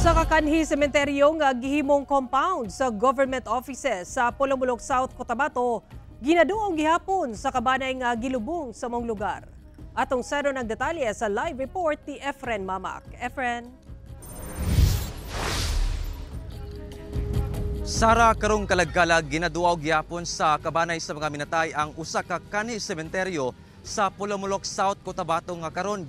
Usa ka kanhi sementeryo nga gihimong compound sa government offices sa Polomolog South, Cotabato, ginaduong gihapon sa kabanay nga gilubong sa mong lugar. Atong sero ng detalye sa live report ni Efren Mamak. Efren. Sara karong kalagkalag ginaduaw gyapon sa kabanay sa mga minatay ang usa ka kanhi sementeryo sa Polomolog South, Cotabato nga karon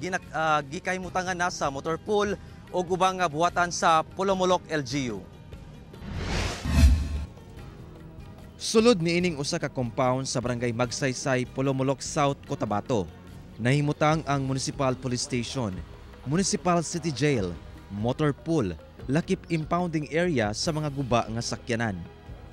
gikaymutangan na sa motor pool o ubang nga buhatan sa Polomolog LGU. Sulod niining usa ka compound sa barangay Magsaysay, Polomolog South, Cotabato. Nahimutang ang Municipal Police Station, Municipal City Jail, motor pool, lakip impounding area sa mga guba nga sakyanan.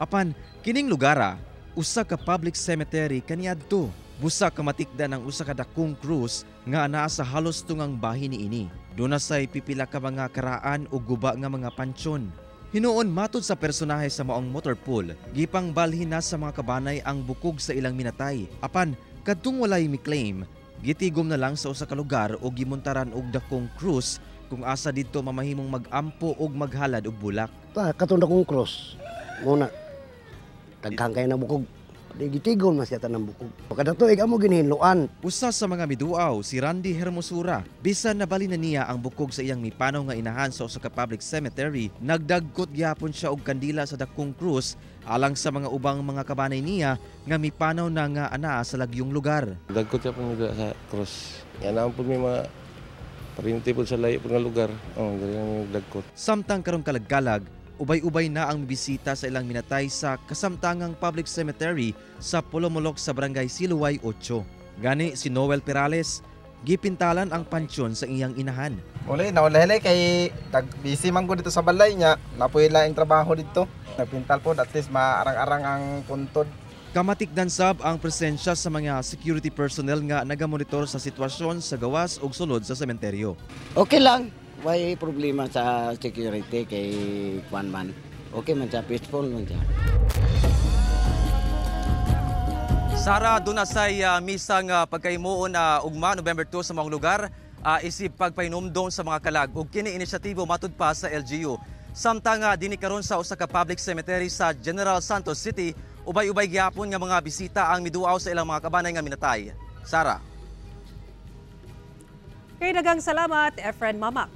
Apan kining lugara, usa ka public cemetery kaniadto. Busa ka matikdan ang usa ka dakong krus nga anaa sa halos tungang bahin niini. Dunasay pipila ka mga karaan o guba nga mga pansyon. Hinuon matud sa personahe sa maong motor pool, gipang balhin na sa mga kabanay ang bukog sa ilang minatay. Apan kadtong walay mi-claim, gitigom na lang sa usa ka lugar o gimuntaran og dakong krus kung asa didto mamahimong magampo og maghalad og bulak. Katong dakong krus muna daghang kay na bukog. Gitigol mas yata ng bukog. Kada tuig amo ginhinluan. Usa sa mga miduaw si Randy Hermosura. Bisan nabali na niya ang bukog sa iyang mipanaw nga inahan sa usa ka public cemetery, nagdagkot gyapon siya og kandila sa dakong krus alang sa mga ubang mga kabanay niya nga mipanaw na nga anaa sa lagyong lugar. Dagkot siya pong sa krus. Yan ang po may mga parinti po sa layo po nga lugar. Dagkot. Samtang karong kalagkalag, ubay-ubay na ang bisita sa ilang minatay sa kasamtangang public cemetery sa Polomolog sa barangay Siluway 8. Gani si Noel Perales, gipintalan ang pansyon sa iyang inahan. Uli, naulahilay kay busy man ko dito sa balay niya. Napuy laing trabaho dito. Nagpintal po, at least maarang-arang ang puntod. Kamatikdan sab ang presensya sa mga security personnel nga nagamonitor sa sitwasyon sa gawas ug sulod sa sementeryo. Okay lang. May problema sa security kay Kwan man. Okay man siya, peaceful man siya. Sara, dunasay misang pagkaimuon ugma November 2 sa mga lugar isip pagpainumdom sa mga kalag ug kini inisyatibo matud pa sa LGU. Samtang dinhi karon sa usa ka public cemetery sa General Santos City, ubay-ubay gyapon nga mga bisita ang miduaw sa ilang mga kabanay nga minatay. Sara. Kay daghang salamat, Efren Mamak.